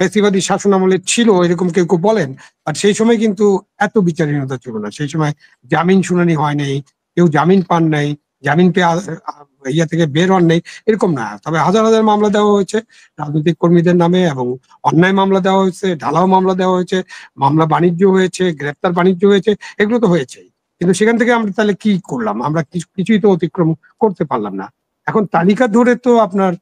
ফ্যাসিবাদী শাসন আমলে ছিল এরকম কেউ কেউ বলেন, আর সেই সময় কিন্তু এত বিচারহীনতা ছিল না। সেই সময় জামিন শুনানি হয় নাই, কেউ জামিন পান নাই, জামিন পেয়ে ইয়া থেকে বের হন নাই, এরকম না। তবে হাজার হাজার মামলা দেওয়া হয়েছে রাজনৈতিক কর্মীদের নামে, এবং অন্যায় মামলা দেওয়া হয়েছে, ঢালাও মামলা দেওয়া হয়েছে, মামলা বাণিজ্য হয়েছে, গ্রেপ্তার বাণিজ্য হয়েছে, এগুলো তো হয়েছেই। কিন্তু সেখান থেকে আমরা তাহলে কি করলাম? আমরা কিছুই তো অতিক্রম করতে পারলাম না। এখন তালিকা ধরে তো আপনার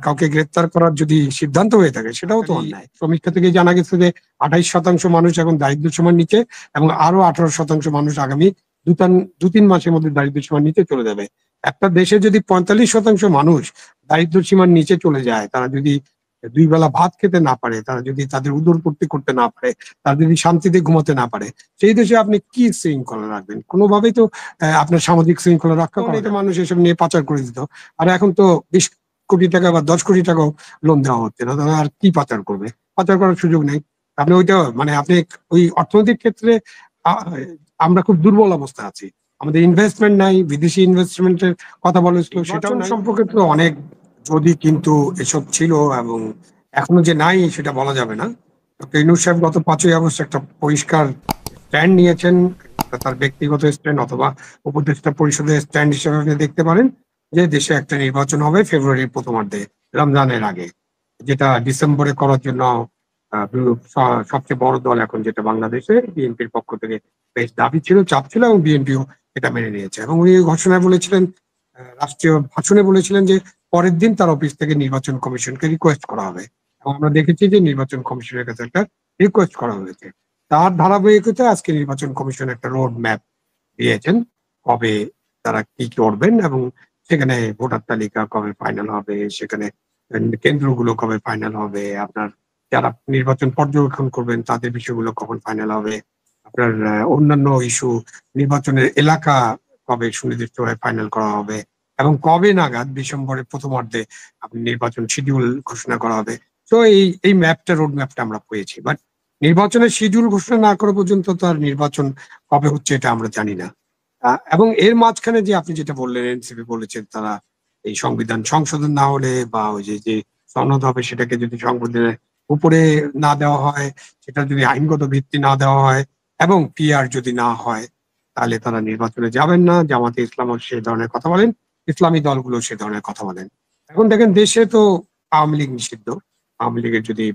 কাউকে গ্রেপ্তার করার যদি সিদ্ধান্ত হয়ে থাকে, সেটাও তো অন্যায়। সমীক্ষা থেকে জানা গেছে যে 28% মানুষ এখন দারিদ্র সীমার নিচে, এবং আরো 18% মানুষ আগামী 2-3 মাসের মধ্যে দারিদ্র সীমার নিচে চলে যাবে। একটা দেশে যদি 45% মানুষ দারিদ্র সীমার নিচে চলে যায়, তারা যদি 2 বেলা ভাত খেতে না পারে, তারা যদি তাদের উদরপূর্তি করতে না পারে, তারা যদি শান্তিতে ঘুমাতে না পারে, সেই দেশে আপনি কি শৃঙ্খলা রাখবেন? কোনোভাবেই তো আপনার সামাজিক শৃঙ্খলা রক্ষা করা যায় না। মানুষ এসব নিয়ে পাচার করে দিত, আর এখন তো 20 কোটি টাকা বা 10 কোটি টাকাও লোন দেওয়া হচ্ছে না, তারা আর কি পাচার করবে? পাচার করার সুযোগ নেই। আপনি ওইটা মানে আপনি ওই অর্থনৈতিক ক্ষেত্রে আ- আমরা খুব দুর্বল অবস্থা আছি। আমাদের ইনভেস্টমেন্ট নাই, বিদেশি ইনভেস্টমেন্টের কথা বলা হয়েছিল সেটাও নাই। সম্পর্কে তো অনেক যদি কিন্তু এসব ছিল, এবং এখনো যে নাই সেটা বলা যাবে না। ডক্টর ইউনূস সাহেব গত 5ই আগস্ট একটা পরিষ্কার স্ট্যান্ড নিয়েছেন, তার ব্যক্তিগত স্ট্যান্ড অথবা উপদেষ্টা পরিষদের স্ট্যান্ড হিসেবে আপনি দেখতে পারেন, যে দেশে একটা নির্বাচন হবে ফেব্রুয়ারির প্রথমার্ধে, রমজানের আগে, যেটা ডিসেম্বরে করার জন্য সবচেয়ে বড় দল এখন যেটা বাংলাদেশে, বিএনপির পক্ষ থেকে বেশ দাবি ছিল, চাপ ছিল, এবং বিএনপিও এটা মেনে নিয়েছে। এবং উনি ঘোষণায় বলেছিলেন, রাষ্ট্রীয় ভাষণে বলেছিলেন যে পরের দিন তার অফিস থেকে নির্বাচন কমিশনকে রিকোয়েস্ট করা হবে, এবং আমরা দেখেছি যে নির্বাচন কমিশনের কাছে একটা রিকোয়েস্ট করা হয়েছে। তার ধারাবাহিকতায় আজকে নির্বাচন কমিশন একটা রোড ম্যাপ দিয়েছেন, কবে তারা কি করবেন, এবং সেখানে ভোটার তালিকা কবে ফাইনাল হবে, সেখানে কেন্দ্রগুলো কবে ফাইনাল হবে, আপনার যারা নির্বাচন পর্যবেক্ষণ করবেন তাদের বিষয়গুলো কখন ফাইনাল হবে, আপনার অন্যান্য ইস্যু, নির্বাচনের এলাকা কবে সুনির্দিষ্টভাবে ফাইনাল করা হবে, এবং কবে নাগাদ ডিসেম্বরের প্রথমার্ধে আপনি নির্বাচন শিডিউল ঘোষণা করা হবে। তো এই ম্যাপটা, রোড ম্যাপটা আমরা পেয়েছি, বাট নির্বাচনের শিডিউল ঘোষণা না করা পর্যন্ত তার নির্বাচন কবে হচ্ছে এটা আমরা জানি না। এবং এর মাঝখানে যে আপনি যেটা বললেন, এনসিপি বলেছেন তারা এই সংবিধান সংশোধন না হলে, বা ওই যে যে সনদ হবে সেটাকে যদি সংবিধানের উপরে না দেওয়া হয়, সেটা যদি আইনগত ভিত্তি না দেওয়া হয়, এবং পিআর যদি না হয়, তাহলে তারা নির্বাচনে যাবেন না। জামাতে ইসলামও সে ধরনের কথা বলেন, ইসলামী দলগুলো সে ধরনের কথা বলেন। এখন দেখেন, দেশে তো আওয়ামী লীগ নিষিদ্ধ। আওয়ামী লীগের যদি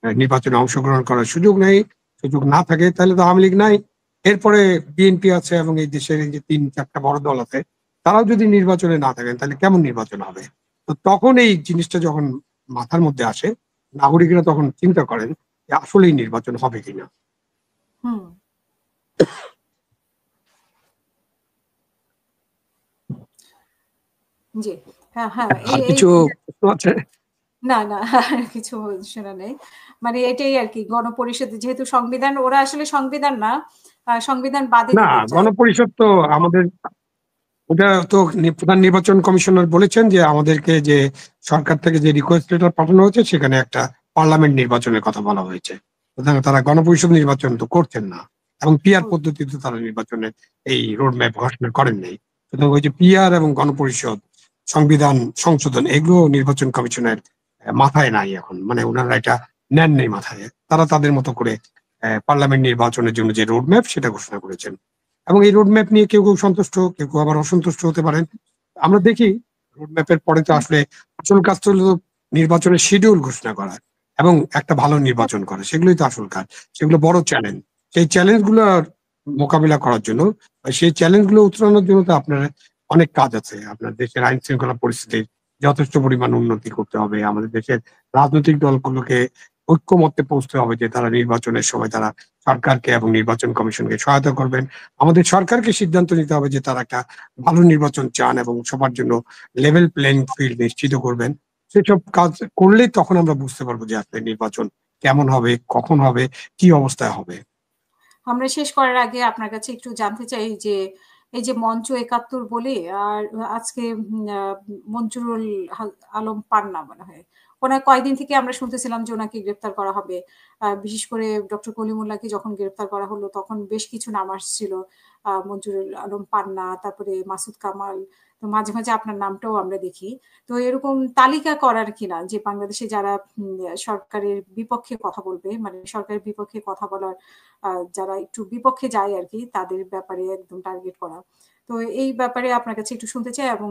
নির্বাচনে অংশগ্রহণ করার সুযোগ নেই, সুযোগ না থাকে, তাহলে তো আওয়ামী লীগ নাই। এরপরে বিএনপি আছে, এবং এই দেশের এই যে 3-4টা বড় দল আছে, তারাও যদি নির্বাচনে না থাকেন, তাহলে কেমন নির্বাচন হবে? তো তখন এই জিনিসটা যখন মাথার মধ্যে আসে, নাগরিকরা তখন চিন্তা করেন যে আসলেই নির্বাচন হবে কিনা। হুম, জি, হ্যাঁ হ্যাঁ, কিছু প্রশ্ন আছে? না না, কিছু শোনা নেই। মানে এটাই আর কি, গণপরিষদ যেহেতু সংবিধান, ওরা আসলে সংবিধান না, সংবিধান বাদে না, দিতে চায়। গণপরিষদ তো আমাদের, ওটা তো প্রধান নির্বাচন কমিশনার বলেছেন যে আমাদেরকে যে সরকার থেকে যে রিকোয়েস্ট লেটার পাঠানো হয়েছে, সেখানে একটা পার্লামেন্ট নির্বাচনের কথা বলা হয়েছে। সুতরাং তারা গণপরিষদ নির্বাচন তো করছেন না, এবং পিআর পদ্ধতিতে তারা নির্বাচনের এই রোড ম্যাপ ঘোষণা করেন নাই। সুতরাং ওই যে পিআর এবং গণপরিষদ, সংবিধান সংশোধন, এগুলো নির্বাচন কমিশনের মাথায় নাই এখন, মানে ওনারা এটা নেন নেই মাথায়। তারা তাদের মতো করে পার্লামেন্ট নির্বাচনের জন্য যে রোড ম্যাপ সেটা ঘোষণা করেছেন, এবং এই রোড ম্যাপ নিয়ে কেউ কেউ সন্তুষ্ট, কেউ কেউ আবার অসন্তুষ্ট হতে পারেন। আমরা দেখি রোড ম্যাপের পরে তো আসলে আসল কাজ তো হলো নির্বাচনের শিডিউল ঘোষণা করা, এবং একটা ভালো নির্বাচন করা, সেগুলোই তো আসল কাজ। সেগুলো বড় চ্যালেঞ্জ। সেই চ্যালেঞ্জ গুলো মোকাবিলা করার জন্য, সেই চ্যালেঞ্জ গুলো উত্তরণের জন্য তো আপনার অনেক কাজ আছে। আপনার দেশের আইন শৃঙ্খলা পরিস্থিতির যথেষ্ট পরিমাণ উন্নতি করতে হবে, আমাদের দেশের রাজনৈতিক দলগুলোকে ঐক্যমত্যে পৌঁছতে হবে যে তারা নির্বাচনের সময় তারা সরকারকে এবং নির্বাচন কমিশনকে সহায়তা করবেন। আমাদের সরকারকে সিদ্ধান্ত নিতে হবে যে তারা একটা ভালো নির্বাচন চান, এবং সবার জন্য লেভেল প্লেইং ফিল্ড নিশ্চিত করবেন। সেসব কাজ করলেই তখন আমরা বুঝতে পারবো যে আসলে নির্বাচন কেমন হবে, কখন হবে, কি অবস্থায় হবে। আমরা শেষ করার আগে আপনার কাছে একটু জানতে চাই যে এই যে মঞ্চ ৭১ বলে, আর আজকে মঞ্জুরুল আলম পান্না মনে হয়, ওনার কয়েকদিন থেকে আমরা শুনতেছিলাম যে ওনাকে গ্রেপ্তার করা হবে। বিশেষ করে ডক্টর কলিমুল্লাহকে যখন গ্রেপ্তার করা হলো, তখন বেশ কিছু নাম আসছিল, মঞ্জুরুল আলম পান্না, তারপরে মাসুদ কামাল, তো মাঝে, মাঝে আপনার নামটাও আমরা দেখি। তো এরকম তালিকা করার কিনা যে বাংলাদেশে যারা সরকারের বিপক্ষে কথা বলবে, মানে সরকারের বিপক্ষে কথা বলার যারা একটু বিপক্ষে যায় আরকি, তাদের ব্যাপারে একদম টার্গেট করা। তো এই ব্যাপারে আপনার কাছে একটু শুনতে চাই এবং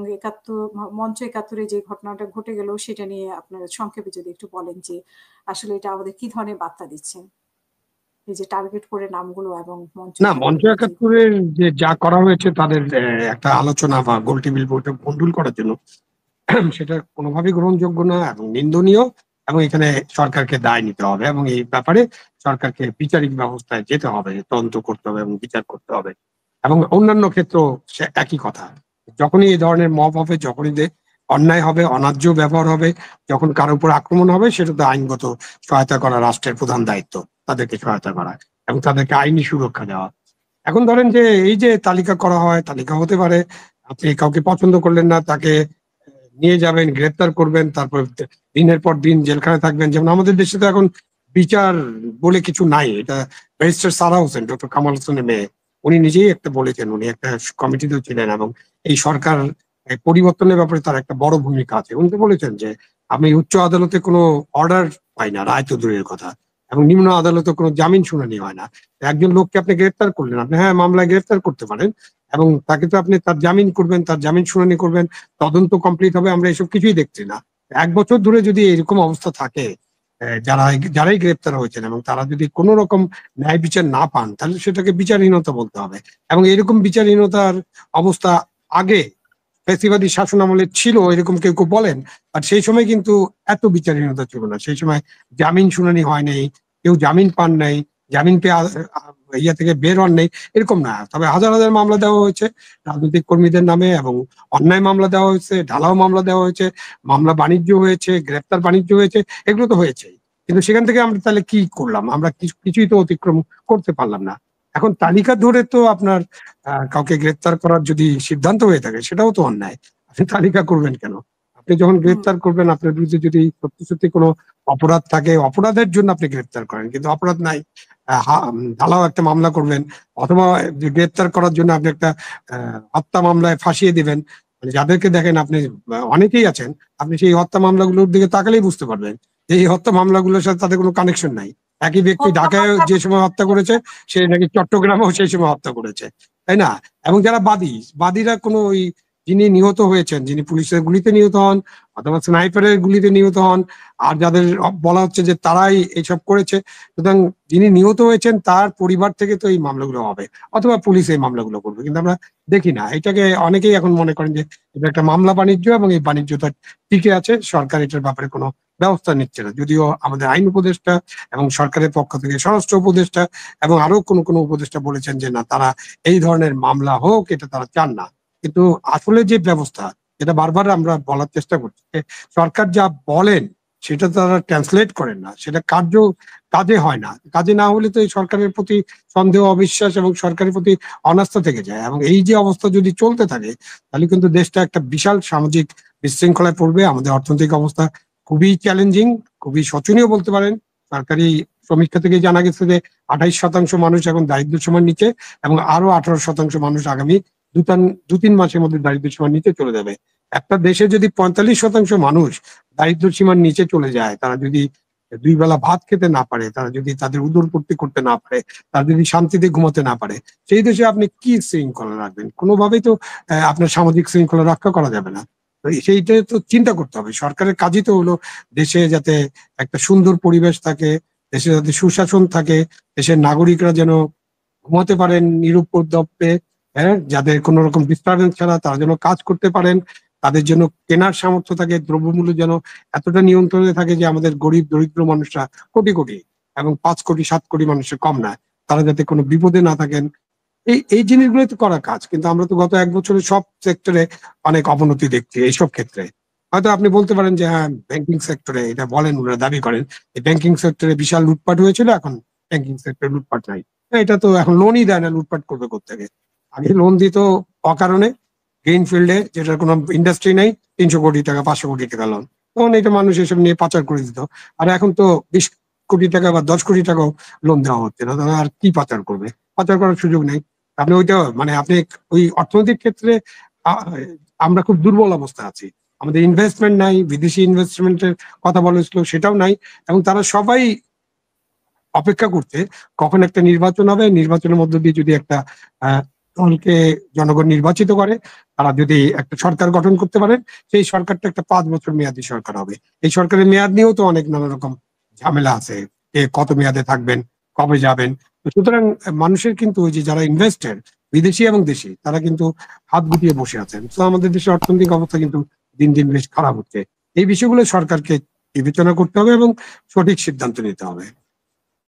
মঞ্চ ৭১ এ যে ঘটনাটা ঘটে গেল সেটা নিয়ে আপনারা সংক্ষেপে যদি একটু বলেন যে আসলে এটা আমাদের কি ধরনের বার্তা দিচ্ছে? এই যে টার্গেট করে নামগুলো এবং মঞ্চ না, মঞ্চ ৭১ এর যে একাত্তরের যে যা করা হয়েছে তাদের একটা আলোচনা বা গোল টেবিল বৈঠক ভণ্ডুল করার জন্য সেটা কোনোভাবেই গ্রহণযোগ্য না এবং নিন্দনীয়। এবং এখানে সরকারকে দায় নিতে হবে এবং এই ব্যাপারে সরকারকে বিচারিক ব্যবস্থায় যেতে হবে, তদন্ত করতে হবে এবং বিচার করতে হবে। এবং অন্যান্য ক্ষেত্রেও সে একই কথা। যখনই এই ধরনের মব হবে, যখনই অন্যায় হবে, অন্যায্য ব্যবহার হবে, যখন কারোর উপর আক্রমণ হবে, সেটাতে আইনগত সহায়তা করা রাষ্ট্রের প্রধান দায়িত্ব, তাদেরকে সহায়তা করা এবং তাদেরকে আইনি সুরক্ষা দেওয়া। এখন ধরেন যে এই যে তালিকা করা হয়, তালিকা হতে পারে আপনি কাউকে পছন্দ করলেন না, তাকে নিয়ে যাবেন, গ্রেপ্তার করবেন, তারপর দিনের পর দিন জেলখানায় থাকবেন। যেমন আমাদের দেশে তো এখন বিচার বলে কিছু নাই। এটা ব্যারিস্টার সারা হোসেন, ডক্টর কামাল হোসেনের মেয়ে, উনি নিজেই একটা বলেছেন, উনি একটা কমিটিতেও ছিলেন এবং এই সরকার পরিবর্তনের ব্যাপারে তার একটা বড় ভূমিকা আছে। উনি তো বলেছেন যে আমি উচ্চ আদালতে কোনো অর্ডার পাই না, রায় তো দূরের কথা, এবং নিম্ন আদালতে কোনো জামিন শুনানি হয় না। একজন লোককে আপনি গ্রেপ্তার করলেন, আপনি হ্যাঁ মামলায় গ্রেপ্তার করতে পারেন এবং তাকে তো আপনি তার জামিন করবেন, তার জামিন শুনানি করবেন, তদন্ত কমপ্লিট হবে। আমরা এসব কিছুই দেখছি না। ১ বছর ধরে যদি এরকম অবস্থা থাকে, যারাই গ্রেপ্তার হয়েছেন এবং তারা যদি কোনো রকম ন্যায় বিচার না পান, তাহলে সেটাকে বিচারহীনতা বলতে হবে। এবং এরকম বিচারহীনতার অবস্থা আগে ফ্যাসিবাদী শাসন আমলে ছিল, এরকম কেউ কেউ বলেন। আর সেই সময় কিন্তু এত বিচারহীনতা ছিল না। সেই সময় জামিন শুনানি হয় নাই, কেউ জামিন পান নাই, জামিন পেয়ে ইয়া থেকে বের হন নাই, এরকম না। তবে হাজার হাজার মামলা দেওয়া হয়েছে রাজনৈতিক কর্মীদের নামে এবং অন্যায় মামলা দেওয়া হয়েছে, ঢালাও মামলা দেওয়া হয়েছে, মামলা বাণিজ্য হয়েছে, গ্রেপ্তার বাণিজ্য হয়েছে, এগুলো তো হয়েছে। কিন্তু সেখান থেকে আমরা তাহলে কি করলাম? আমরা কিছুই তো অতিক্রম করতে পারলাম না। এখন তালিকা ধরে তো আপনার কাউকে গ্রেপ্তার করার যদি সিদ্ধান্ত হয়ে থাকে, সেটাও তো অন্যায়। আপনি তালিকা করবেন কেন? আপনি যখন গ্রেপ্তার করবেন, আপনার বিরুদ্ধে যদি সত্যি সত্যি কোনো অপরাধ থাকে, অপরাধের জন্য আপনি গ্রেপ্তার করেন, কিন্তু অপরাধ নাই, ঢালাও একটা মামলা করবেন, অথবা গ্রেপ্তার করার জন্য আপনি একটা হত্যা মামলায় ফাঁসিয়ে দিবেন। মানে যাদেরকে দেখেন আপনি, অনেকেই আছেন, আপনি সেই হত্যা মামলাগুলোর দিকে তাকালেই বুঝতে পারবেন যে এই হত্যা মামলাগুলোর সাথে তাদের কোনো কানেকশন নাই। একই ব্যক্তি হত্যা ঢাকায় মামলা যে সময় হত্যা করেছে, সে নাকি চট্টগ্রামেও সেই সময় হত্যা করেছে, তাই না? এবং যারা বাদীরা কোনো ওই, যিনি নিহত হয়েছেন, যিনি পুলিশের গুলিতে নিহত হন অথবা স্নাইপারের গুলিতে নিহত হন, আর যাদের বলা হচ্ছে যে তারাই এইসব করেছে, সুতরাং যিনি নিহত হয়েছেন তার পরিবার থেকে তো এই মামলাগুলো হবে, অথবা পুলিশ এই মামলাগুলো করবে। কিন্তু আমরা দেখি না। এটাকে অনেকেই এখন মনে করেন যে এটা একটা মামলা বাণিজ্য এবং এই বাণিজ্যটা টিকে আছে, সরকার এটার ব্যাপারে কোনো ব্যবস্থা নিচ্ছে না। যদিও আমাদের আইন উপদেষ্টা এবং সরকারের পক্ষ থেকে স্বরাষ্ট্র উপদেষ্টা এবং আরো কোনো কোনো উপদেষ্টা বলেছেন যে না, তারা এই ধরনের মামলা হোক এটা তারা চান না। কিন্তু আসলে যে ব্যবস্থা, এটা বারবার আমরা বলার চেষ্টা করছি যে সরকার যা বলেন সেটা তারা ট্রান্সলেট করেন না, সেটা কাজে হয় না। কাজে না হলে তো এই সরকারের প্রতি সন্দেহ, অবিশ্বাস এবং সরকারের প্রতি অনাস্থা থেকে যায়। এবং এই যে অবস্থা যদি চলতে থাকে, তাহলে কিন্তু দেশটা একটা বিশাল সামাজিক বিশৃঙ্খলায় পড়বে। আমাদের অর্থনৈতিক অবস্থা খুবই চ্যালেঞ্জিং, খুবই শোচনীয় বলতে পারেন। সরকারি সমীক্ষা থেকে জানা গেছে যে ২৮% মানুষ এখন দারিদ্র্য সীমার নিচে এবং আরো ১৮% মানুষ আগামী ২-৩ মাসের মধ্যে দারিদ্র্য সীমার নিচে চলে যাবে। একটা দেশে যদি ৪৫% মানুষ দারিদ্র্য সীমার নিচে চলে যায়, তারা যদি ২ বেলা ভাত খেতে না পারে, তারা যদি তাদের উদরপূর্তি করতে না পারে, তারা যদি শান্তিতে ঘুমাতে না পারে, সেই দেশে আপনি কি শৃঙ্খলা রাখবেন? কোনোভাবেই তো আপনার সামাজিক শৃঙ্খলা রক্ষা করা যাবে না। তো সেইটা তো চিন্তা করতে হবে। সরকারের কাজই তো হলো দেশে যাতে একটা সুন্দর পরিবেশ থাকে, দেশে যাতে সুশাসন থাকে, দেশের নাগরিকরা যেন ঘুমাতে পারেন নিরুপদ্রবে, হ্যাঁ, যাদের কোনো রকম ডিস্টারবেন্স ছাড়া তারা যেন কাজ করতে পারেন, তাদের জন্য কেনার সামর্থ্য থাকে, দ্রব্যমূল্য যেন এতটা নিয়ন্ত্রণে থাকে যে আমাদের গরিব দরিদ্র মানুষরা কোটি কোটি এবং ৫ কোটি ৭ কোটি মানুষের কম না, তারা যাতে কোনো বিপদে না থাকেন। এই এই জিনিসগুলোই তো করা কাজ। কিন্তু আমরা তো গত ১ বছরে সব সেক্টরে অনেক অবনতি দেখছি এইসব ক্ষেত্রে। হয়তো আপনি বলতে পারেন যে হ্যাঁ, ব্যাংকিং সেক্টরে এটা বলেন, ওনারা দাবি করেন এই ব্যাংকিং সেক্টরে বিশাল লুটপাট হয়েছিল, এখন ব্যাংকিং সেক্টরে লুটপাট নাই। হ্যাঁ, এটা তো এখন লোনই দেয় না, লুটপাট করবে কোত্থেকে? আগে লোন দিত অকারণে গ্রিনফিল্ডে, যেটার কোনো ইন্ডাস্ট্রি নেই, ৩০০ কোটি টাকা ৫০০ কোটি টাকা লোন, তখন এটা মানুষ এসব নিয়ে পাচার করে দিত। আর এখন তো ২০ কোটি টাকা বা ১০ কোটি টাকাও লোন দেওয়া হচ্ছে না, তাহলে আর কি পাচার করবে? পাচার করার সুযোগ নেই। আপনি ওইটা মানে আপনি ওই অর্থনৈতিক ক্ষেত্রে আমরা খুব দুর্বল অবস্থায় আছি। আমাদের ইনভেস্টমেন্ট নাই, বিদেশি ইনভেস্টমেন্টের কথা বলা হয়েছিল সেটাও নাই, এবং তারা সবাই অপেক্ষা করছে কখন একটা নির্বাচন হবে, নির্বাচনের মধ্য দিয়ে যদি একটা দলকে জনগণ নির্বাচিত করে, তারা যদি একটা সরকার গঠন করতে পারেন, সেই সরকারটা একটা 5 বছর মেয়াদী সরকার হবে। এই সরকারের মেয়াদ নিয়েও তো অনেক নানা রকম ঝামেলা আছে, কে কত মেয়াদে থাকবেন, কবে যাবেন। তো সুতরাং মানুষের কিন্তু ওই যে যারা ইনভেস্টেড, বিদেশি এবং দেশি, তারা কিন্তু হাত গুটিয়ে বসে আছেন। তো আমাদের দেশের অর্থনৈতিক অবস্থা কিন্তু দিন দিন বেশ খারাপ হচ্ছে। এই বিষয়গুলো সরকারকে বিবেচনা করতে হবে এবং সঠিক সিদ্ধান্ত নিতে হবে।